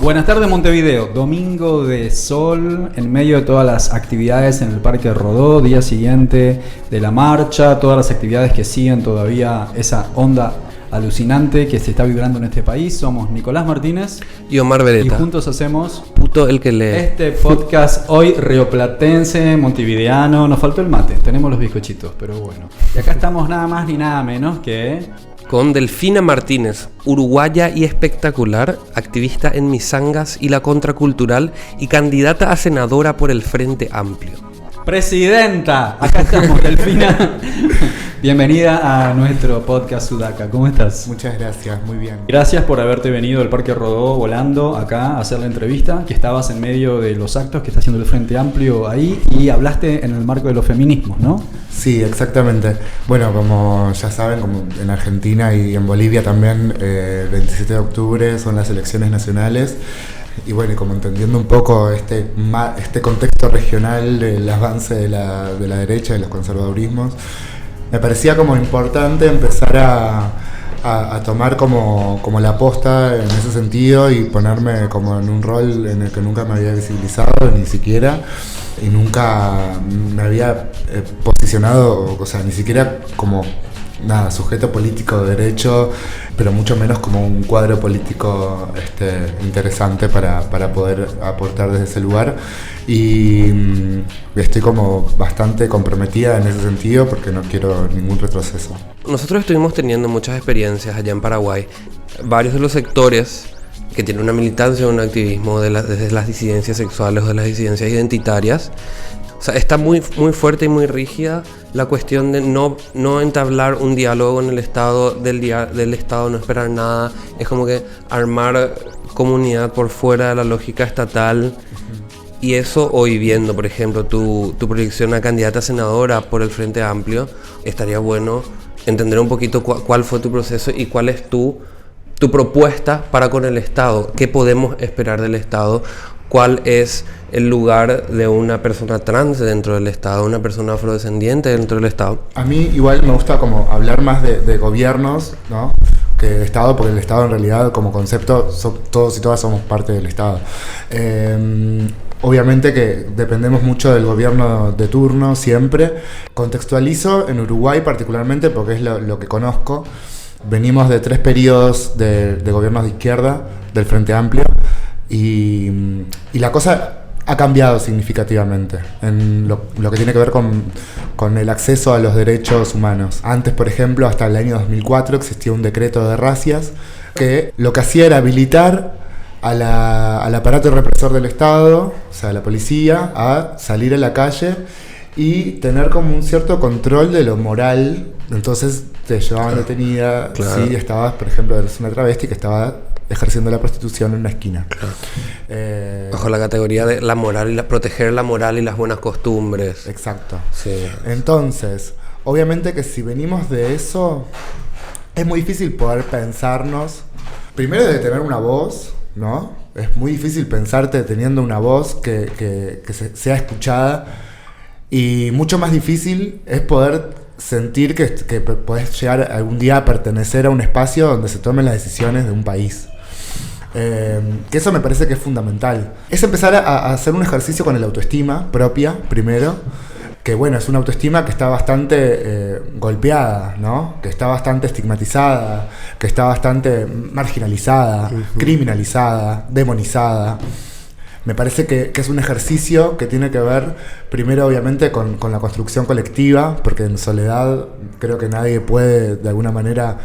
Buenas tardes Montevideo, domingo de sol en medio de todas las actividades en el Parque Rodó, día siguiente de la marcha, todas las actividades que siguen todavía esa onda alucinante que se está vibrando en este país. Somos Nicolás Martínez y Omar Beretta. Y juntos hacemos Puto el que lee. Este podcast hoy rioplatense, montevideano. Nos faltó el mate, tenemos los bizcochitos, pero bueno. Y acá estamos nada más ni nada menos que con Delfina Martínez, uruguaya y espectacular, activista en Misangas y la Contracultural y candidata a senadora por el Frente Amplio. ¡Presidenta! Acá estamos, Delfina. Bienvenida a nuestro podcast Sudaca. ¿Cómo estás? Muchas gracias, muy bien. Gracias por haberte venido del Parque Rodó volando acá a hacer la entrevista, que estabas en medio de los actos que está haciendo el Frente Amplio ahí y hablaste en el marco de los feminismos, ¿no? Sí, exactamente. Bueno, como ya saben, como en Argentina y en Bolivia también, el 27 de octubre son las elecciones nacionales. Y bueno, como entendiendo un poco este contexto regional del avance de la derecha y los conservadurismos, me parecía como importante empezar a tomar como la posta en ese sentido y ponerme como en un rol en el que nunca me había visibilizado ni siquiera, y nunca me había posicionado, o sea, ni siquiera como nada, sujeto político de derecho, pero mucho menos como un cuadro político interesante para poder aportar desde ese lugar. Y estoy como bastante comprometida en ese sentido porque no quiero ningún retroceso. Nosotros estuvimos teniendo muchas experiencias allá en Paraguay. Varios de los sectores que tienen una militancia o un activismo desde las disidencias sexuales o de las disidencias identitarias. O sea, está muy, muy fuerte y muy rígida la cuestión de no entablar un diálogo con el Estado, del Estado no esperar nada. Es como que armar comunidad por fuera de la lógica estatal. Y eso, hoy viendo, por ejemplo, tu proyección a candidata a senadora por el Frente Amplio, estaría bueno entender un poquito cuál fue tu proceso y cuál es tu propuesta para con el Estado. ¿Qué podemos esperar del Estado? ¿Cuál es el lugar de una persona trans dentro del Estado, una persona afrodescendiente dentro del Estado? A mí igual me gusta como hablar más de gobiernos, ¿no?, que de Estado, porque el Estado en realidad como concepto, todos y todas somos parte del Estado. Obviamente que dependemos mucho del gobierno de turno siempre. Contextualizo en Uruguay particularmente porque es lo que conozco. Venimos de 3 periodos de gobiernos de izquierda, del Frente Amplio, y la cosa ha cambiado significativamente en lo que tiene que ver con el acceso a los derechos humanos. Antes, por ejemplo, hasta el año 2004 existía un decreto de racias que lo que hacía era habilitar al aparato represor del Estado, o sea, a la policía, a salir a la calle y tener como un cierto control de lo moral. Entonces te llevaban detenida, claro, si estabas, por ejemplo, eres una travesti que estaba ejerciendo la prostitución en una esquina. Claro. Bajo la categoría de la moral y proteger la moral y las buenas costumbres. Exacto. Sí. Entonces, obviamente que si venimos de eso, es muy difícil poder pensarnos, primero de tener una voz, ¿no? Es muy difícil pensarte teniendo una voz que sea escuchada, y mucho más difícil es poder sentir que podés llegar algún día a pertenecer a un espacio donde se tomen las decisiones de un país. Que eso me parece que es fundamental. Es empezar a hacer un ejercicio con el autoestima propia, primero, que bueno, es una autoestima que está bastante golpeada, ¿no? Que está bastante estigmatizada, que está bastante marginalizada, criminalizada, demonizada. Me parece que es un ejercicio que tiene que ver, primero obviamente, con la construcción colectiva, porque en soledad creo que nadie puede de alguna manera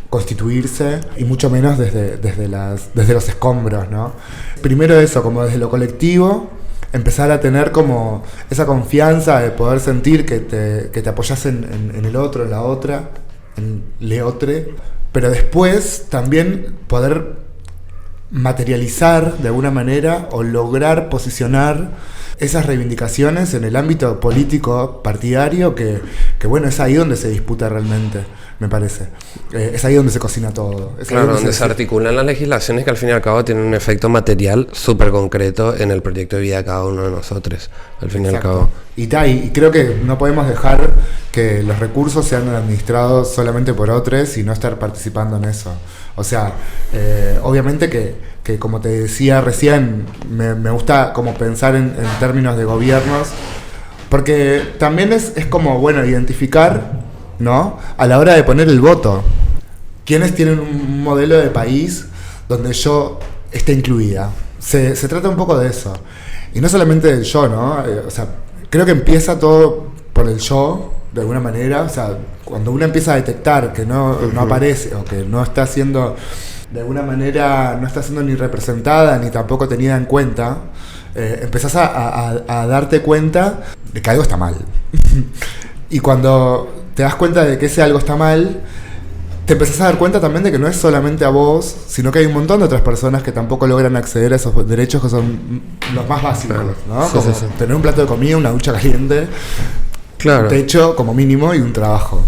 constituirse, y mucho menos desde los escombros, ¿no? Primero eso, como desde lo colectivo, empezar a tener como esa confianza de poder sentir que te apoyas en el otro, en la otra, en le otre, pero después también poder materializar de alguna manera o lograr posicionar esas reivindicaciones en el ámbito político partidario que bueno, es ahí donde se disputa realmente, me parece. Es ahí donde se cocina todo. Es claro, donde se articulan las legislaciones que al fin y al cabo tienen un efecto material súper concreto en el proyecto de vida de cada uno de nosotros, al fin y al cabo. Y creo que no podemos dejar que los recursos sean administrados solamente por otros y no estar participando en eso. O sea, obviamente que como te decía recién, me gusta como pensar en términos de gobiernos, porque también es como, bueno, identificar, ¿no? A la hora de poner el voto, quiénes tienen un modelo de país donde yo esté incluida. Se trata un poco de eso. Y no solamente del yo, ¿no? O sea, creo que empieza todo por el yo, de alguna manera. O sea, cuando uno empieza a detectar que no aparece o que no está siendo, de alguna manera, no está siendo ni representada ni tampoco tenida en cuenta, empezás a darte cuenta de que algo está mal. Y cuando te das cuenta de que ese algo está mal, te empezás a dar cuenta también de que no es solamente a vos, sino que hay un montón de otras personas que tampoco logran acceder a esos derechos que son los más básicos, ¿no? Sí, como tener un plato de comida, una ducha caliente, claro, un techo como mínimo y un trabajo.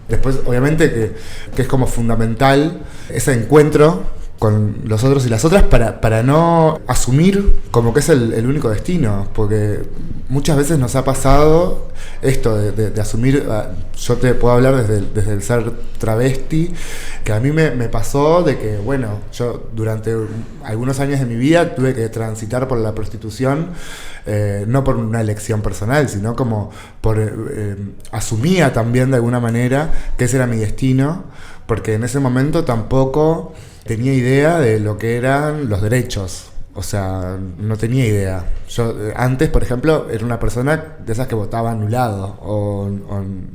Después, obviamente, que es como fundamental ese encuentro con los otros y las otras para no asumir como que es el único destino, porque muchas veces nos ha pasado esto de asumir. Yo te puedo hablar desde el ser travesti, que a mí me pasó de que, bueno, yo durante algunos años de mi vida tuve que transitar por la prostitución, no por una elección personal, sino como asumía también de alguna manera que ese era mi destino, porque en ese momento tampoco tenía idea de lo que eran los derechos. O sea, no tenía idea. Yo antes, por ejemplo, era una persona de esas que votaba anulado o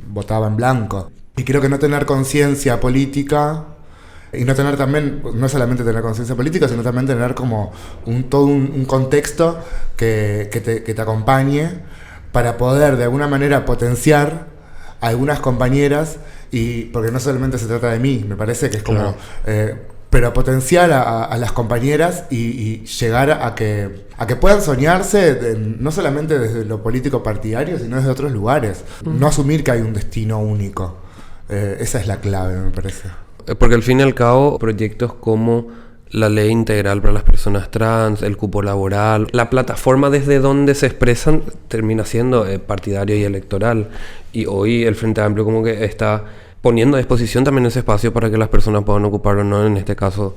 votaba en blanco. Y creo que no tener conciencia política, y no tener también, no solamente tener conciencia política, sino también tener como todo un contexto que te acompañe para poder de alguna manera potenciar a algunas compañeras, y porque no solamente se trata de mí, me parece que es como... pero potenciar a las compañeras y llegar a que puedan soñarse, no solamente desde lo político partidario, sino desde otros lugares. No asumir que hay un destino único. Esa es la clave, me parece. Porque al fin y al cabo, proyectos como la ley integral para las personas trans, el cupo laboral, la plataforma desde donde se expresan termina siendo partidario y electoral. Y hoy el Frente Amplio como que está poniendo a disposición también ese espacio para que las personas puedan ocupar o no. En este caso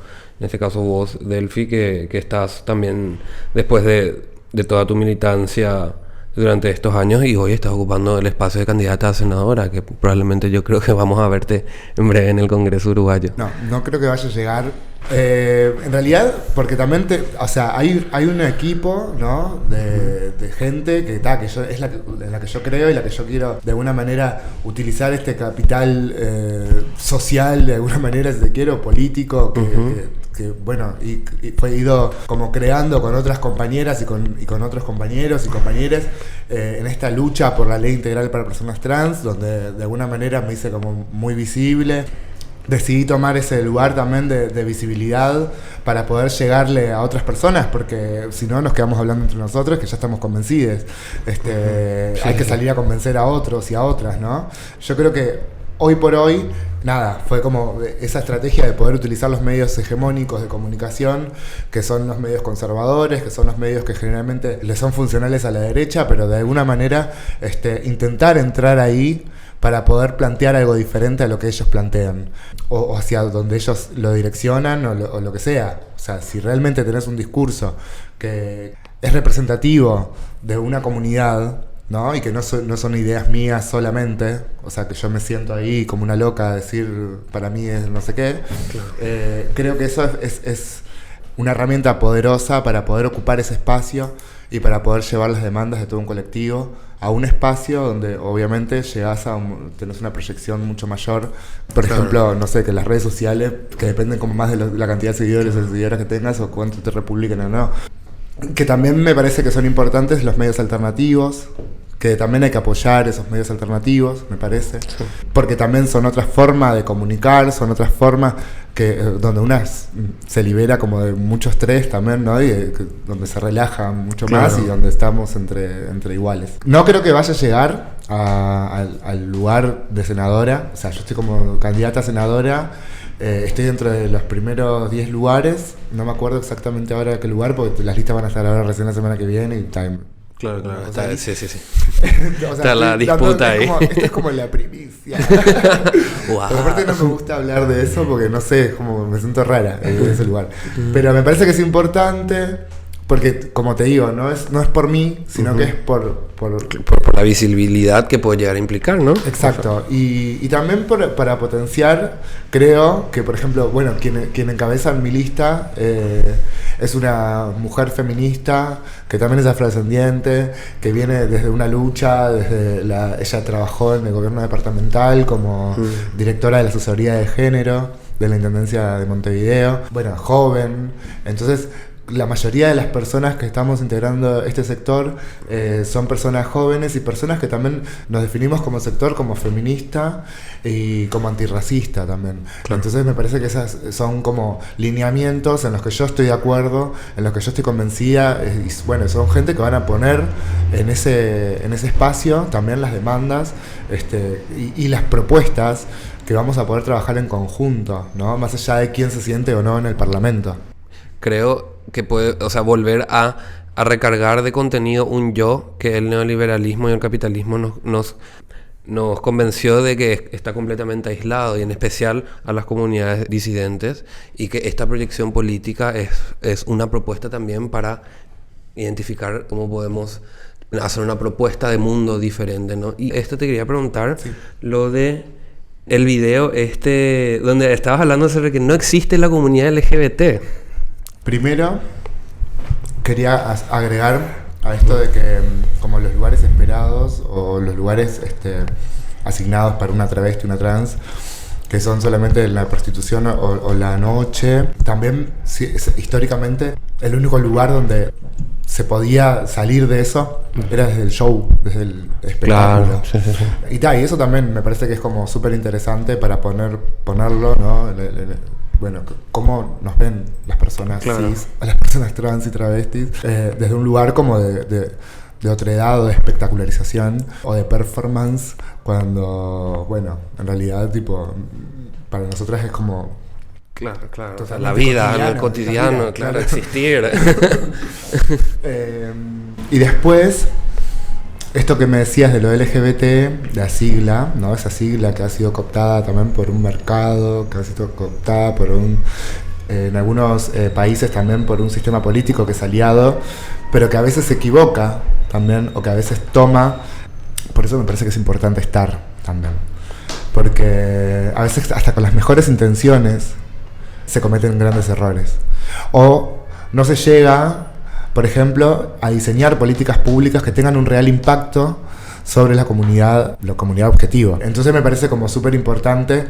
vos, Delphi, que estás también después de toda tu militancia durante estos años, y hoy estás ocupando el espacio de candidata a senadora, que probablemente yo creo que vamos a verte en breve en el Congreso uruguayo. No creo que vaya a llegar. En realidad, porque también hay un equipo, ¿no? de gente que yo, es en la que yo creo y la que yo quiero de alguna manera utilizar este capital social, de alguna manera, si te quiero, político, que bueno, y fue ido como creando con otras compañeras y con otros compañeros y compañeras en esta lucha por la ley integral para personas trans, donde de alguna manera me hice como muy visible. Decidí tomar ese lugar también de visibilidad para poder llegarle a otras personas, porque si no nos quedamos hablando entre nosotros, que ya estamos convencidos. Hay que salir a convencer a otros y a otras, ¿no? Yo creo que hoy por hoy, fue como esa estrategia de poder utilizar los medios hegemónicos de comunicación, que son los medios conservadores, que son los medios que generalmente le son funcionales a la derecha, pero de alguna manera intentar entrar ahí para poder plantear algo diferente a lo que ellos plantean, o hacia donde ellos lo direccionan, o lo que sea. O sea, si realmente tenés un discurso que es representativo de una comunidad, ¿no? Y que no son ideas mías solamente, o sea, que yo me siento ahí como una loca a decir, para mí es no sé qué, creo que eso es una herramienta poderosa para poder ocupar ese espacio y para poder llevar las demandas de todo un colectivo a un espacio donde obviamente tenés una proyección mucho mayor. Por ejemplo, no sé, que las redes sociales, que dependen como más de la cantidad de seguidores o seguidoras que tengas, o cuánto te republican o no. Que también me parece que son importantes los medios alternativos, que también hay que apoyar esos medios alternativos, me parece, porque también son otras formas de comunicar, son otras formas donde una se libera como de mucho estrés también, ¿no? Y donde se relaja mucho más y donde estamos entre iguales. No creo que vaya a llegar al lugar de senadora, o sea, yo estoy como candidata a senadora, estoy dentro de los primeros 10 lugares, no me acuerdo exactamente ahora de qué lugar, porque las listas van a estar ahora recién la semana que viene y time. Claro, sea, sí. o sea, Está la disputa ahí. Esto es como la primicia. Wow. Pero aparte no me gusta hablar de eso porque no sé, como me siento rara en ese lugar. Pero me parece que es importante porque, como te digo, no es por mí, sino que es por la visibilidad que puede llegar a implicar, ¿no? Exacto. Y también para potenciar, creo que, por ejemplo, bueno, quien encabeza mi lista es una mujer feminista que también es afrodescendiente, que viene desde una lucha, ella trabajó en el gobierno departamental como directora de la asesoría de género de la Intendencia de Montevideo, bueno, joven, entonces la mayoría de las personas que estamos integrando este sector son personas jóvenes y personas que también nos definimos como sector, como feminista y como antirracista también. Claro. Entonces me parece que esas son como lineamientos en los que yo estoy de acuerdo, en los que yo estoy convencida, y bueno, son gente que van a poner en ese espacio también las demandas y las propuestas que vamos a poder trabajar en conjunto, ¿no? Más allá de quién se siente o no en el Parlamento. Creo que puede, o sea, volver a recargar de contenido un yo que el neoliberalismo y el capitalismo nos convenció de que está completamente aislado, y en especial a las comunidades disidentes, y que esta proyección política es una propuesta también para identificar cómo podemos hacer una propuesta de mundo diferente, ¿no? Y esto te quería preguntar, sí. Lo de el video donde estabas hablando sobre que no existe la comunidad LGBT. Primero, quería agregar a esto de que como los lugares esperados o los lugares asignados para una travesti, una trans, que son solamente la prostitución o la noche, también históricamente el único lugar donde se podía salir de eso era desde el show, desde el espectáculo. Claro, sí. Y eso también me parece que es como súper interesante para ponerlo, ¿no? Bueno, cómo nos ven las personas cis, a las personas trans y travestis, desde un lugar como de otredad o de espectacularización o de performance, cuando, bueno, en realidad, tipo, para nosotras es como... Claro. La vida, el cotidiano, claro, existir. Y después... Esto que me decías de lo LGBT, la sigla, ¿no? Esa sigla que ha sido cooptada también por un mercado, que ha sido cooptada por en algunos países también por un sistema político que es aliado, pero que a veces se equivoca también, o que a veces toma. Por eso me parece que es importante estar también. Porque a veces hasta con las mejores intenciones se cometen grandes errores. O no se llega... Por ejemplo, a diseñar políticas públicas que tengan un real impacto sobre la comunidad objetivo. Entonces me parece como súper importante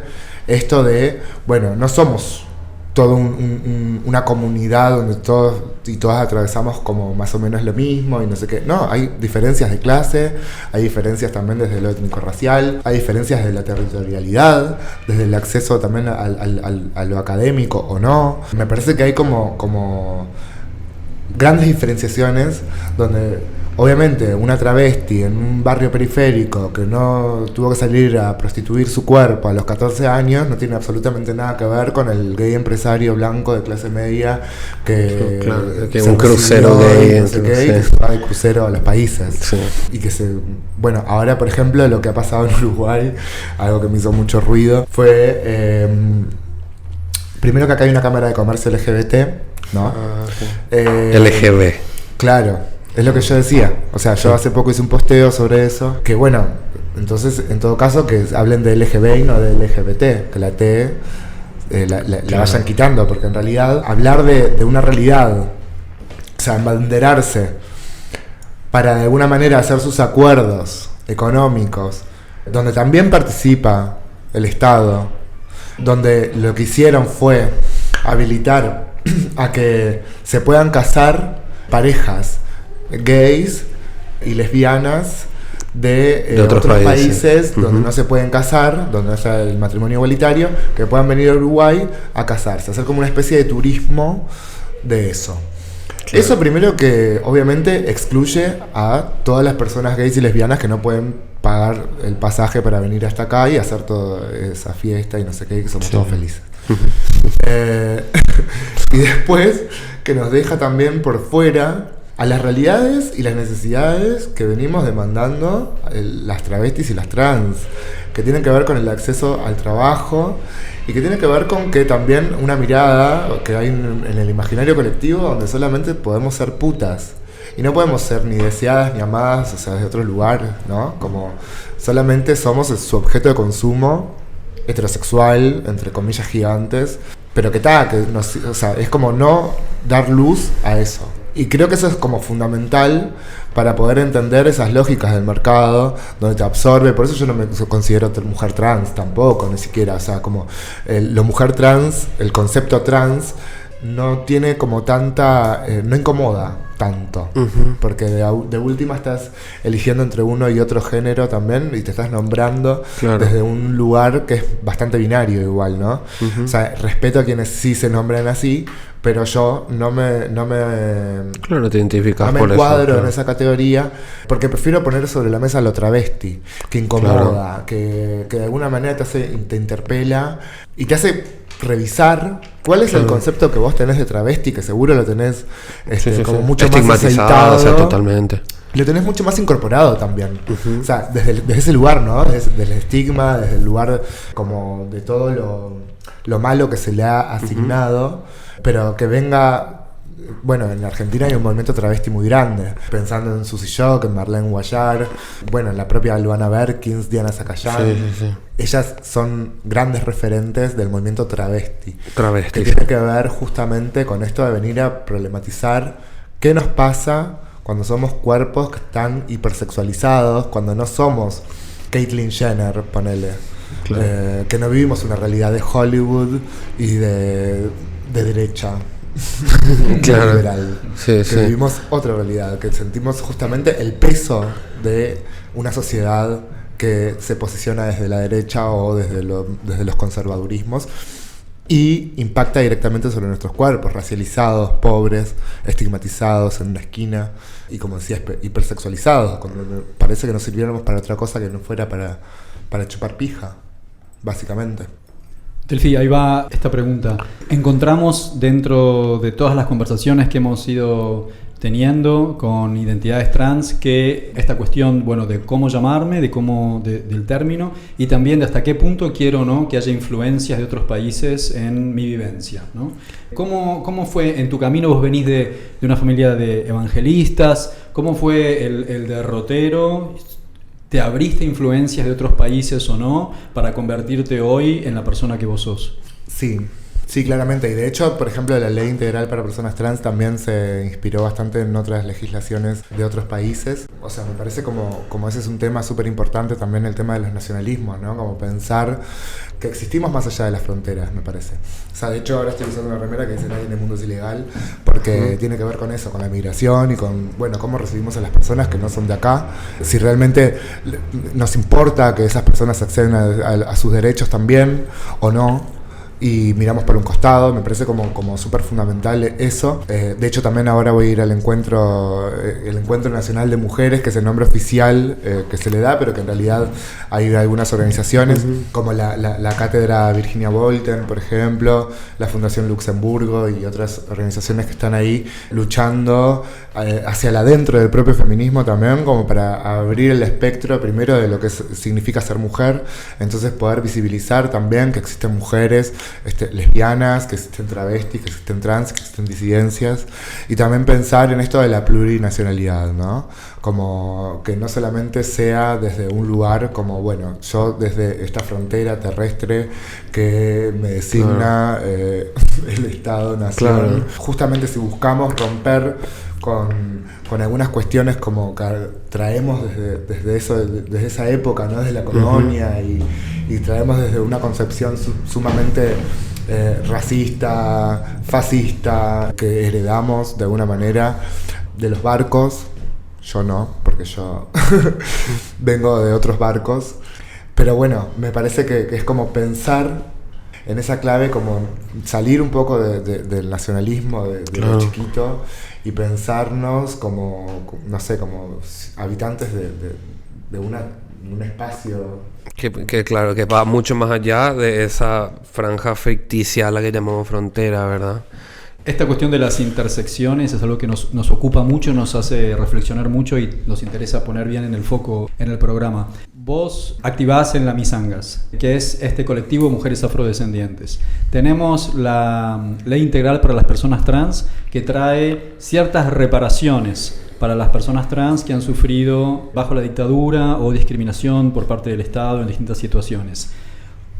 esto de, bueno, no somos toda una comunidad donde todos y todas atravesamos como más o menos lo mismo y no sé qué. No, hay diferencias de clase, hay diferencias también desde lo étnico-racial, hay diferencias de la territorialidad, desde el acceso también a lo académico o no. Me parece que hay como grandes diferenciaciones donde obviamente una travesti en un barrio periférico que no tuvo que salir a prostituir su cuerpo a los 14 años no tiene absolutamente nada que ver con el gay empresario blanco de clase media que un crucero gay, no sé qué, y que se va de crucero a los países. Sí. Y que bueno, ahora por ejemplo lo que ha pasado en Uruguay, algo que me hizo mucho ruido, fue primero que acá hay una cámara de comercio LGBT, ¿no? Sí. LGB. Claro, es lo que yo decía. O sea, yo hace poco hice un posteo sobre eso. Que bueno, entonces, en todo caso, que hablen de LGB y no de LGBT. Que la T la vayan quitando. Porque en realidad, hablar de una realidad, o sea, embanderarse para de alguna manera hacer sus acuerdos económicos, donde también participa el Estado, donde lo que hicieron fue habilitar a que se puedan casar parejas gays y lesbianas de otros países donde no se pueden casar, donde es el matrimonio igualitario, que puedan venir a Uruguay a casarse, hacer como una especie de turismo de eso. Claro. Eso primero que obviamente excluye a todas las personas gays y lesbianas que no pueden pagar el pasaje para venir hasta acá y hacer toda esa fiesta y no sé qué, que somos todos felices. Y después que nos deja también por fuera a las realidades y las necesidades que venimos demandando las travestis y las trans, que tienen que ver con el acceso al trabajo y que tiene que ver con que también una mirada que hay en el imaginario colectivo donde solamente podemos ser putas y no podemos ser ni deseadas ni amadas, o sea, desde otro lugar, ¿no? Como solamente somos su objeto de consumo heterosexual, entre comillas gigantes, pero que o sea, es como no dar luz a eso. Y creo que eso es como fundamental para poder entender esas lógicas del mercado, donde te absorbe. Por eso yo no me considero mujer trans tampoco, ni siquiera. O sea, como lo mujer trans, el concepto trans, no tiene como tanta... no incomoda tanto. Porque de última estás eligiendo entre uno y otro género también y te estás nombrando desde un lugar que es bastante binario igual, ¿no? O sea, respeto a quienes sí se nombran así, pero yo no me te identificas por encuadro en esa categoría, porque prefiero poner sobre la mesa lo travesti, que incomoda, que de alguna manera te interpela y te hace revisar cuál es el concepto que vos tenés de travesti, que seguro lo tenés como mucho más aceitado, o sea, totalmente. Lo tenés mucho más incorporado también. O sea, desde ese lugar, ¿no? Desde el estigma, desde el lugar como de todo lo malo que se le ha asignado, pero que venga... Bueno, en Argentina hay un movimiento travesti muy grande, pensando en Susy Shock, en Marlene Guayar, bueno, en la propia Luana Berkins, Diana Zacayán. Ellas son grandes referentes del movimiento travesti. Que tiene que ver justamente con esto de venir a problematizar qué nos pasa cuando somos cuerpos que están hipersexualizados, cuando no somos Caitlyn Jenner, ponele. Que no vivimos una realidad de Hollywood y de derecha. Liberal, que vivimos otra realidad, que sentimos justamente el peso de una sociedad que se posiciona desde la derecha o desde los conservadurismos y impacta directamente sobre nuestros cuerpos, racializados, pobres, estigmatizados en una esquina y, como decía, hipersexualizados, cuando parece que nos sirviéramos para otra cosa que no fuera para chupar pija, básicamente. Delfi, ahí va esta pregunta. Encontramos dentro de todas las conversaciones que hemos ido teniendo con identidades trans que esta cuestión, bueno, de cómo llamarme, del término y también de hasta qué punto quiero, ¿no?, que haya influencias de otros países en mi vivencia, ¿no? ¿Cómo fue en tu camino? Vos venís de una familia de evangelistas. ¿Cómo fue el derrotero? ¿Te abriste influencias de otros países o no para convertirte hoy en la persona que vos sos? Sí, claramente. Y de hecho, por ejemplo, la ley integral para personas trans también se inspiró bastante en otras legislaciones de otros países. O sea, me parece como ese es un tema súper importante también, el tema de los nacionalismos, ¿no? Como pensar que existimos más allá de las fronteras, me parece. O sea, de hecho, ahora estoy usando una remera que dice "Nadie en el mundo es ilegal", porque tiene que ver con eso, con la migración y con, bueno, cómo recibimos a las personas que no son de acá. Si realmente nos importa que esas personas accedan a sus derechos también o no. Y miramos por un costado, me parece como súper fundamental eso. De hecho, también ahora voy a ir al encuentro nacional de mujeres, que es el nombre oficial que se le da, pero que en realidad hay algunas organizaciones, como la Cátedra Virginia Bolten, por ejemplo, la Fundación Luxemburgo y otras organizaciones que están ahí luchando hacia el adentro del propio feminismo también, como para abrir el espectro primero de lo que significa ser mujer, entonces poder visibilizar también que existen mujeres lesbianas, que existen travestis, que existen trans, que existen disidencias, y también pensar en esto de la plurinacionalidad, ¿no? Como que no solamente sea desde un lugar como, bueno, yo desde esta frontera terrestre que me designa el Estado-Nación. Justamente si buscamos romper con algunas cuestiones como que traemos desde esa época, ¿no? Desde la colonia y traemos desde una concepción sumamente racista, fascista, que heredamos de alguna manera de los barcos. Yo no, porque porque yo vengo de otros barcos. Pero bueno, me parece que es como pensar en esa clave, como salir un poco del nacionalismo de Claro. lo chiquito y pensarnos como, no sé, como habitantes de un espacio. Que claro, que va mucho más allá de esa franja ficticia a la que llamamos frontera, ¿verdad? Esta cuestión de las intersecciones es algo que nos ocupa mucho, nos hace reflexionar mucho y nos interesa poner bien en el foco en el programa. Vos activás en la Misangas, que es este colectivo de mujeres afrodescendientes. Tenemos la Ley Integral para las Personas Trans, que trae ciertas reparaciones para las personas trans que han sufrido bajo la dictadura o discriminación por parte del Estado en distintas situaciones.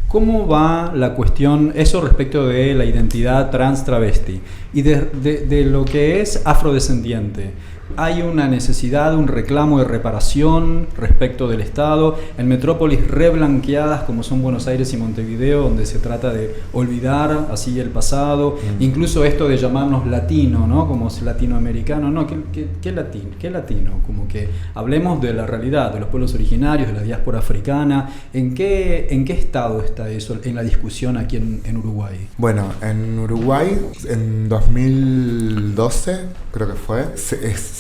¿Cómo va la cuestión, eso respecto de la identidad trans travesti y de lo que es afrodescendiente? ¿Hay una necesidad, un reclamo de reparación respecto del Estado en metrópolis reblanqueadas como son Buenos Aires y Montevideo, donde se trata de olvidar así el pasado, incluso esto de llamarnos latino, ¿no? Como latinoamericano, no, ¿qué latino? ¿Qué latino? Como que hablemos de la realidad, de los pueblos originarios, de la diáspora africana. ¿En qué estado está eso en la discusión aquí en Uruguay? Bueno, en Uruguay, en 2012, creo que fue,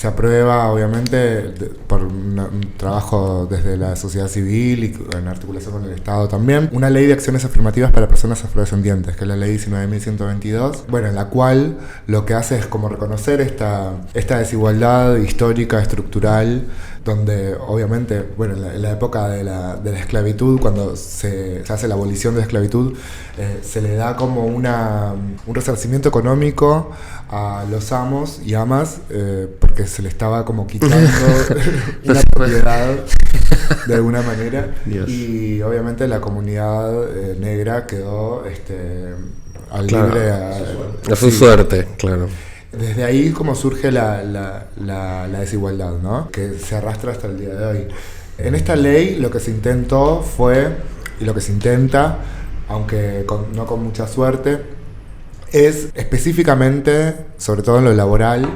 se aprueba, obviamente, por un trabajo desde la sociedad civil y en articulación con el Estado también, una ley de acciones afirmativas para personas afrodescendientes, que es la ley 19.122, bueno, en la cual lo que hace es como reconocer esta desigualdad histórica, estructural, donde obviamente, bueno, en la época de la esclavitud, cuando se hace la abolición de la esclavitud, se le da como un resarcimiento económico a los amos y amas, porque se le estaba como quitando una propiedad de alguna manera. Dios. Y obviamente la comunidad negra quedó al Claro. libre A su suerte, claro. Desde ahí como surge la desigualdad, ¿no? Que se arrastra hasta el día de hoy. En esta ley lo que se intentó fue, y lo que se intenta, aunque no con mucha suerte, es específicamente, sobre todo en lo laboral,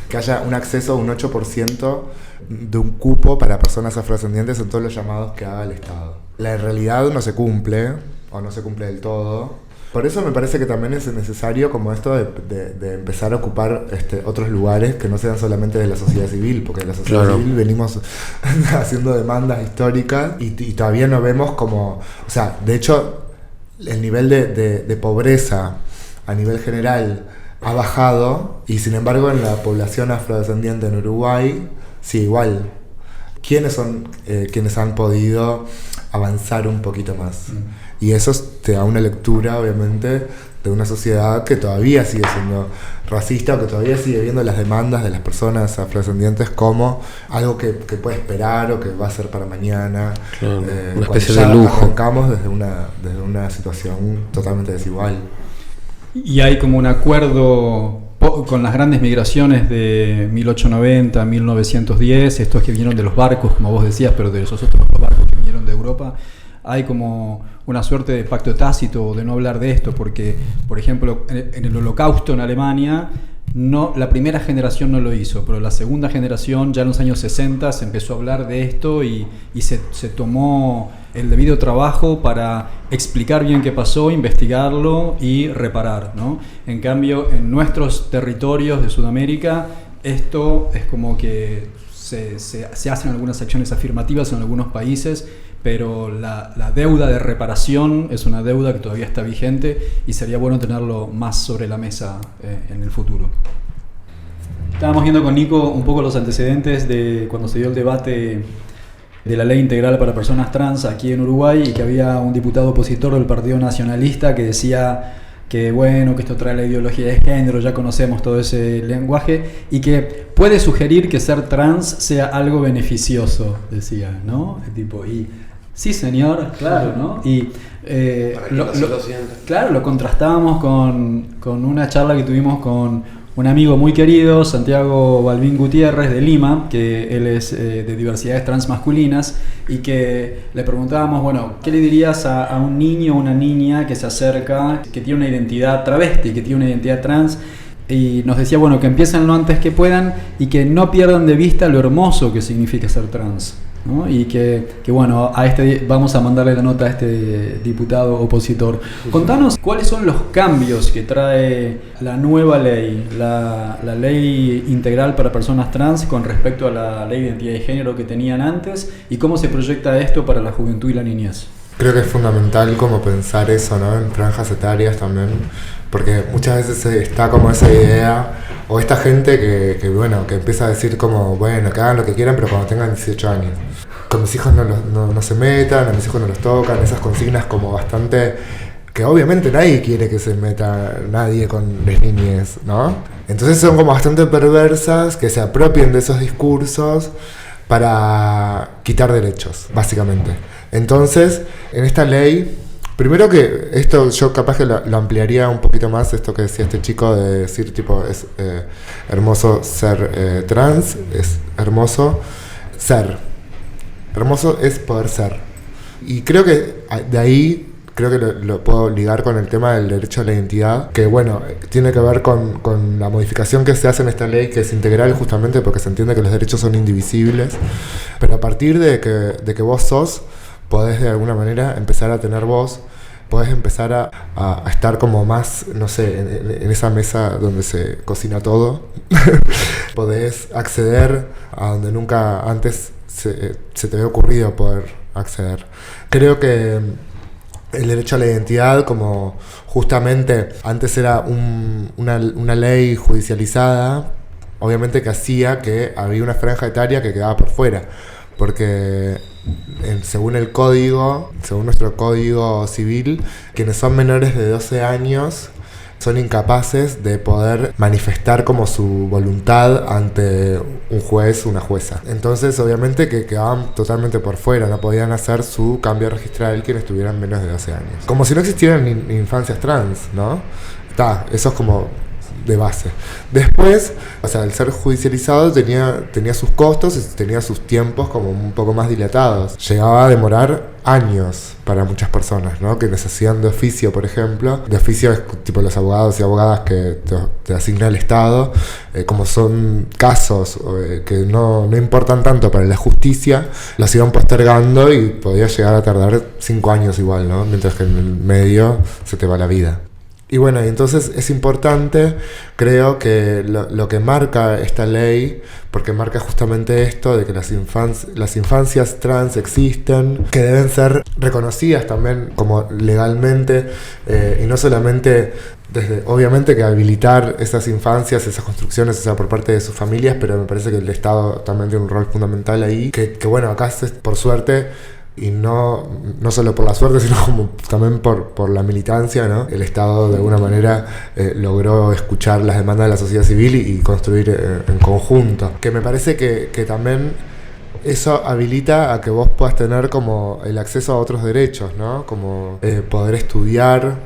que haya un acceso a un 8% de un cupo para personas afrodescendientes en todos los llamados que haga el Estado. La realidad no se cumple, o no se cumple del todo. Por eso me parece que también es necesario como esto de empezar a ocupar otros lugares que no sean solamente de la sociedad civil, porque de la sociedad Claro. civil venimos haciendo demandas históricas y todavía no vemos como... O sea, de hecho, el nivel de pobreza a nivel general ha bajado y sin embargo en la población afrodescendiente en Uruguay, sí, igual. ¿Quiénes son quienes han podido avanzar un poquito más? Y eso te da una lectura, obviamente, de una sociedad que todavía sigue siendo racista o que todavía sigue viendo las demandas de las personas afrodescendientes como algo que puede esperar o que va a ser para mañana. Claro, una cuando especie ya de lujo. arrancamos desde una situación totalmente desigual. Y hay como un acuerdo con las grandes migraciones de 1890, 1910, estos que vinieron de los barcos, como vos decías, pero de esos otros barcos que vinieron de Europa. Hay como una suerte de pacto tácito de no hablar de esto, porque, por ejemplo, en el Holocausto en Alemania, la primera generación no lo hizo, pero la segunda generación, ya en los años 60, se empezó a hablar de esto y se tomó el debido trabajo para explicar bien qué pasó, investigarlo y reparar, ¿no? En cambio, en nuestros territorios de Sudamérica, esto es como que se hacen algunas acciones afirmativas en algunos países, pero la deuda de reparación es una deuda que todavía está vigente y sería bueno tenerlo más sobre la mesa en el futuro. Estábamos viendo con Nico un poco los antecedentes de cuando se dio el debate de la Ley Integral para Personas Trans aquí en Uruguay y que había un diputado opositor del Partido Nacionalista que decía que bueno, que esto trae la ideología de género, ya conocemos todo ese lenguaje, y que puede sugerir que ser trans sea algo beneficioso, decía, ¿no? Y sí, señor, claro, ¿no? Y claro, lo contrastábamos con una charla que tuvimos con un amigo muy querido, Santiago Balbín Gutiérrez de Lima, que él es de diversidades transmasculinas, y que le preguntábamos, bueno, ¿qué le dirías a un niño o una niña que se acerca, que tiene una identidad travesti, que tiene una identidad trans? y nos decía, bueno, que empiecen lo antes que puedan y que no pierdan de vista lo hermoso que significa ser trans, ¿no? Y que bueno, vamos a mandarle la nota a este diputado opositor. Contanos cuáles son los cambios que trae la nueva ley, la ley integral para personas trans con respecto a la ley de identidad de género que tenían antes y cómo se proyecta esto para la juventud y la niñez. Creo que es fundamental como pensar eso, ¿no? En franjas etarias también, porque muchas veces está como esa idea, o esta gente que bueno, que empieza a decir como, bueno, que hagan lo que quieran, pero cuando tengan 18 años. Con mis hijos no se metan, a mis hijos no los tocan, esas consignas como bastante, que obviamente nadie quiere que se meta nadie con las niñas, ¿no? Entonces son como bastante perversas, que se apropien de esos discursos para quitar derechos, básicamente. Entonces, en esta ley, primero que esto yo capaz que lo ampliaría un poquito más, esto que decía este chico de decir tipo, es hermoso ser trans, es hermoso ser. Hermoso es poder ser. Y creo que de ahí, creo que lo puedo ligar con el tema del derecho a la identidad, que bueno, tiene que ver con la modificación que se hace en esta ley, que es integral justamente porque se entiende que los derechos son indivisibles, pero a partir de que vos sos, podés de alguna manera empezar a tener voz, podés empezar a estar como más, no sé, en esa mesa donde se cocina todo, podés acceder a donde nunca antes se te había ocurrido poder acceder. Creo que el derecho a la identidad, como justamente antes era una ley judicializada, obviamente que hacía que había una franja etaria que quedaba por fuera, porque según el código, según nuestro código civil, quienes son menores de 12 años son incapaces de poder manifestar como su voluntad ante un juez o una jueza. Entonces, obviamente que quedaban totalmente por fuera, no podían hacer su cambio registral quienes tuvieran menos de 12 años. Como si no existieran infancias trans, ¿no? Eso es como de base. Después, o sea, el ser judicializado tenía sus costos y tenía sus tiempos como un poco más dilatados. Llegaba a demorar años para muchas personas, ¿no? Que les hacían de oficio, por ejemplo. De oficio es tipo los abogados y abogadas que te asigna el Estado, como son casos que no importan tanto para la justicia, los iban postergando y podía llegar a tardar 5 años igual, ¿no? Mientras que en el medio se te va la vida. Y bueno, entonces es importante, creo que lo que marca esta ley, porque marca justamente esto de que las infancias trans existen, que deben ser reconocidas también como legalmente, y no solamente desde, obviamente que habilitar esas infancias, esas construcciones, o sea, por parte de sus familias, pero me parece que el Estado también tiene un rol fundamental ahí, que bueno, acá por suerte, y no solo por la suerte, sino como también por la militancia, ¿no? El Estado de alguna manera logró escuchar las demandas de la sociedad civil y construir en conjunto. Que me parece que también eso habilita a que vos puedas tener como el acceso a otros derechos, ¿no? Como poder estudiar,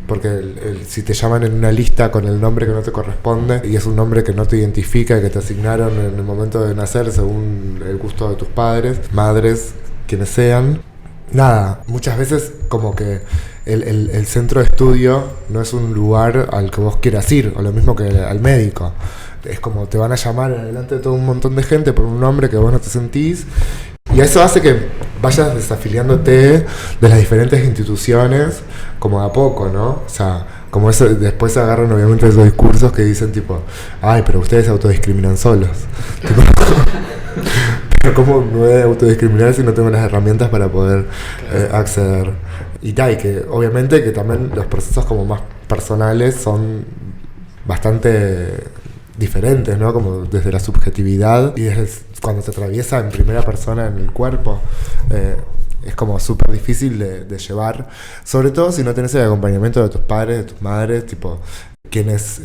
porque si te llaman en una lista con el nombre que no te corresponde y es un nombre que no te identifica y que te asignaron en el momento de nacer según el gusto de tus padres, madres, quienes sean, nada, muchas veces como que el centro de estudio no es un lugar al que vos quieras ir, o lo mismo que al médico. Es como te van a llamar delante de todo un montón de gente por un nombre que vos no te sentís, y eso hace que vayas desafiliándote de las diferentes instituciones como a poco, ¿no? O sea, como eso, después se agarran obviamente esos discursos que dicen tipo, ay, pero ustedes se autodiscriminan solos. Tipo, ¿cómo me voy a autodiscriminar si no tengo las herramientas para poder acceder? Y que obviamente que también los procesos como más personales son bastante diferentes, ¿no? Como desde la subjetividad y desde cuando te atraviesa en primera persona en el cuerpo, es como súper difícil de llevar, sobre todo si no tenés el acompañamiento de tus padres, de tus madres, tipo quienes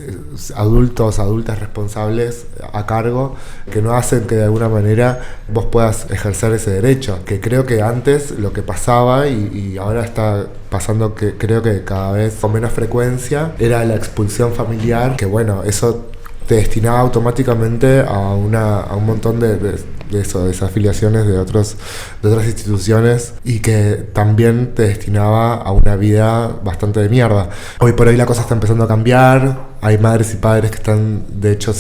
adultos, adultas responsables a cargo, que no hacen que de alguna manera vos puedas ejercer ese derecho, que creo que antes lo que pasaba y ahora está pasando, que creo que cada vez con menos frecuencia, era la expulsión familiar, que bueno, eso te destinaba automáticamente a un montón de desafiliaciones de otras instituciones, y que también te destinaba a una vida bastante de mierda. Hoy por hoy la cosa está empezando a cambiar, hay madres y padres que están de hecho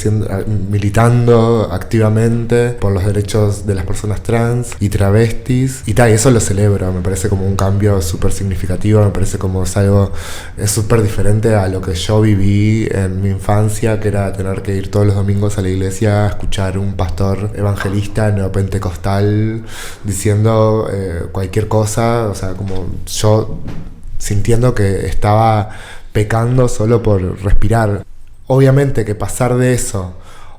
militando activamente por los derechos de las personas trans y travestis y eso lo celebro, me parece como un cambio súper significativo, me parece como es súper diferente a lo que yo viví en mi infancia, que era tener que ir todos los domingos a la iglesia a escuchar un pastor evangelista neopentecostal diciendo cualquier cosa, o sea, como yo sintiendo que estaba pecando solo por respirar. Obviamente que pasar de eso,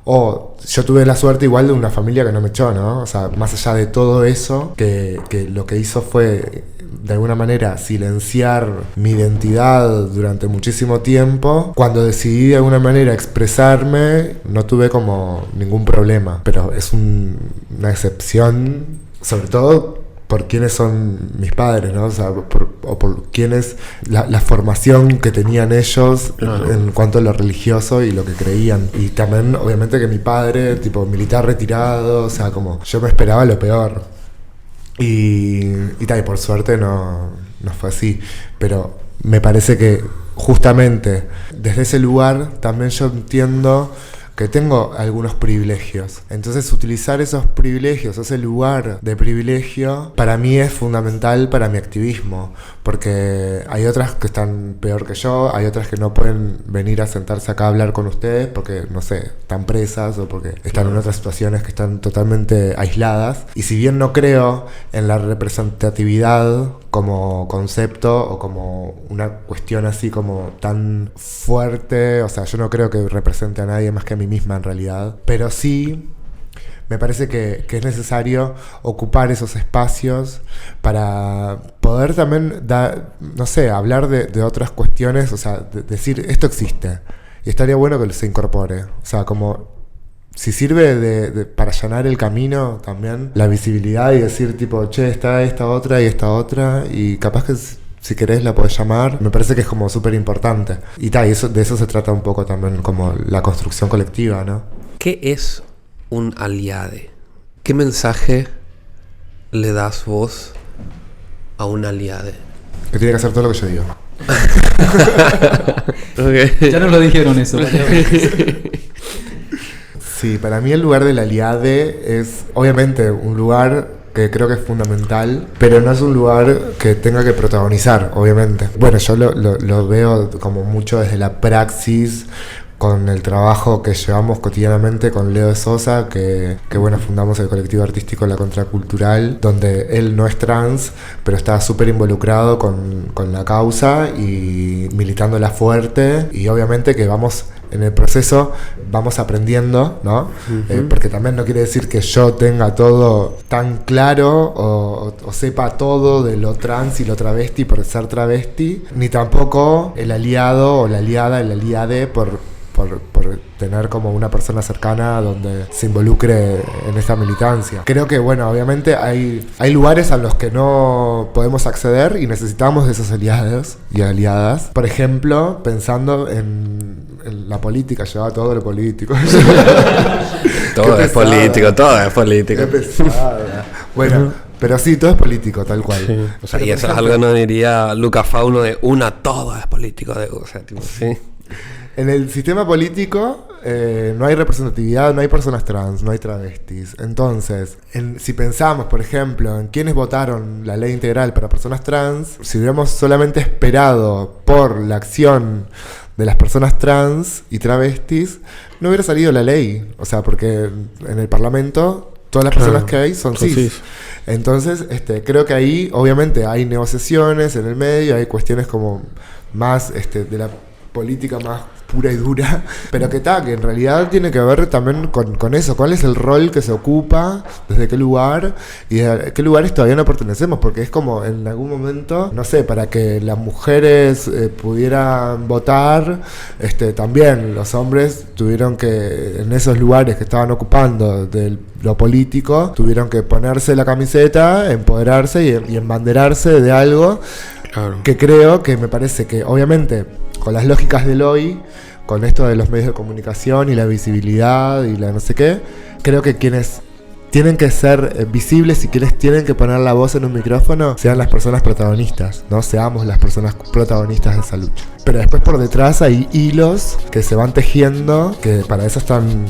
yo tuve la suerte igual de una familia que no me echó, ¿no? O sea, más allá de todo eso, que lo que hizo fue de alguna manera silenciar mi identidad durante muchísimo tiempo. Cuando decidí de alguna manera expresarme, no tuve como ningún problema, pero es una excepción, sobre todo por quiénes son mis padres, ¿no? O sea, por quiénes, la formación que tenían ellos en cuanto a lo religioso y lo que creían. Y también, obviamente, que mi padre, tipo militar retirado, o sea, como yo me esperaba lo peor. Y por suerte no fue así. Pero me parece que justamente desde ese lugar también yo entiendo que tengo algunos privilegios. Entonces utilizar esos privilegios, ese lugar de privilegio, para mí es fundamental para mi activismo, porque hay otras que están peor que yo, hay otras que no pueden venir a sentarse acá a hablar con ustedes porque, no sé, están presas o porque están en otras situaciones que están totalmente aisladas. Y si bien no creo en la representatividad como concepto o como una cuestión así como tan fuerte, o sea, yo no creo que represente a nadie más que a mí misma en realidad, pero sí me parece que es necesario ocupar esos espacios para poder también no sé, hablar de otras cuestiones, o sea, decir esto existe y estaría bueno que se incorpore, o sea, como si sirve para allanar el camino también, la visibilidad y decir tipo, che, está esta otra y esta otra, y capaz que si querés la podés llamar, me parece que es como súper importante. Y de eso se trata un poco también como la construcción colectiva, ¿no? ¿Qué es un aliade? ¿Qué mensaje le das vos a un aliade? Que tiene que hacer todo lo que yo digo. Okay. Ya nos lo dijeron eso. Sí, para mí el lugar del aliade es obviamente un lugar que creo que es fundamental, pero no es un lugar que tenga que protagonizar, obviamente. Bueno, yo lo veo como mucho desde la praxis, con el trabajo que llevamos cotidianamente con Leo de Sosa, que bueno, fundamos el colectivo artístico La Contracultural, donde él no es trans, pero está súper involucrado con la causa y militándola fuerte, y obviamente que vamos en el proceso, vamos aprendiendo, ¿no? Uh-huh. Porque también no quiere decir que yo tenga todo tan claro o sepa todo de lo trans y lo travesti por ser travesti, ni tampoco el aliado o la aliada, el aliade por tener como una persona cercana donde se involucre en esa militancia. Creo que, bueno, obviamente hay lugares a los que no podemos acceder y necesitamos de esos aliados y aliadas. Por ejemplo, pensando en la política, lleva todo lo político. Todo es político. Qué pesada. Bueno, pero sí, todo es político, tal cual. Sí. O sea, y eso es algo que nos diría Luca Fauno de todo es político. O sea, tipo, sí. En el sistema político no hay representatividad, no hay personas trans, no hay travestis. Entonces, si pensamos, por ejemplo, en quienes votaron la ley integral para personas trans, si hubiéramos solamente esperado por la acción de las personas trans y travestis, no hubiera salido la ley. O sea, porque en el Parlamento todas las personas que hay son cis. Entonces, creo que ahí obviamente hay negociaciones en el medio, hay cuestiones como más de la política más pura y dura, pero que en realidad tiene que ver también con eso, cuál es el rol que se ocupa, desde qué lugar, y de qué lugares todavía no pertenecemos, porque es como en algún momento, no sé, para que las mujeres pudieran votar, también los hombres tuvieron que, en esos lugares que estaban ocupando de lo político, tuvieron que ponerse la camiseta, empoderarse y embanderarse de algo. Claro. Que creo que me parece que obviamente con las lógicas del hoy, con esto de los medios de comunicación y la visibilidad y la no sé qué, creo que quienes tienen que ser visibles y quienes tienen que poner la voz en un micrófono sean las personas protagonistas, ¿no? Seamos las personas protagonistas de esa lucha. Pero después por detrás hay hilos que se van tejiendo, que para eso están,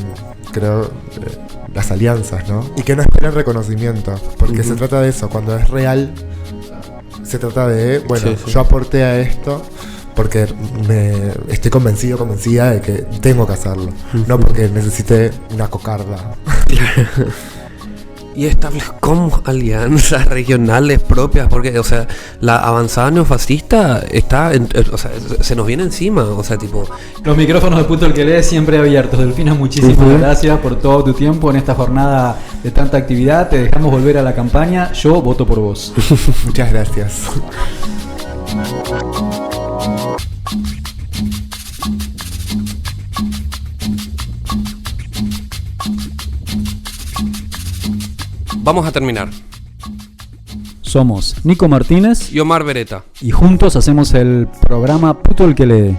creo, las alianzas, ¿no? Y que no esperen reconocimiento, porque se trata de eso, cuando es real, se trata de, bueno, yo aporté a esto porque estoy convencida de que tengo que hacerlo, no porque necesite una cocarda. Y establezcamos alianzas regionales propias, porque, o sea, la avanzada neofascista está, o sea, se nos viene encima, o sea, tipo... Los micrófonos de Puto el que lee siempre abiertos. Delfina, muchísimas gracias por todo tu tiempo en esta jornada de tanta actividad. Te dejamos volver a la campaña. Yo voto por vos. Muchas gracias. Vamos a terminar. Somos Nico Martínez y Omar Beretta. Y juntos hacemos el programa Puto el que lee.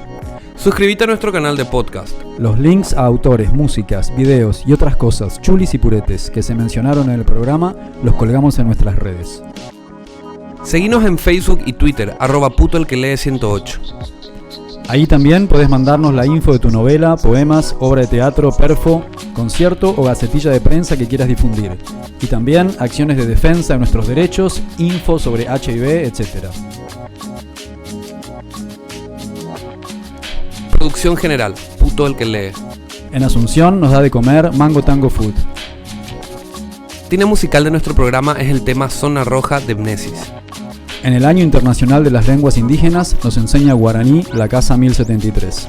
Suscríbete a nuestro canal de podcast. Los links a autores, músicas, videos y otras cosas, chulis y puretes, que se mencionaron en el programa, los colgamos en nuestras redes. Seguinos en Facebook y Twitter, @putoelquelee108. Ahí también podés mandarnos la info de tu novela, poemas, obra de teatro, perfo, concierto o gacetilla de prensa que quieras difundir. Y también acciones de defensa de nuestros derechos, info sobre HIV, etc. Producción general, Puto el que lee. En Asunción nos da de comer Mango Tango Food. Tine musical de nuestro programa es el tema Zona Roja de Mnesis. En el Año Internacional de las Lenguas Indígenas nos enseña guaraní la Casa 1073.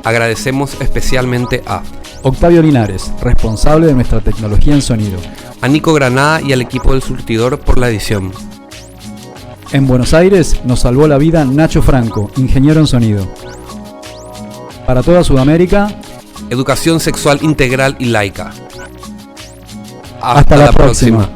Agradecemos especialmente a Octavio Linares, responsable de nuestra tecnología en sonido. A Nico Granada y al equipo del Surtidor por la edición. En Buenos Aires nos salvó la vida Nacho Franco, ingeniero en sonido. Para toda Sudamérica, educación sexual integral y laica. Hasta la próxima.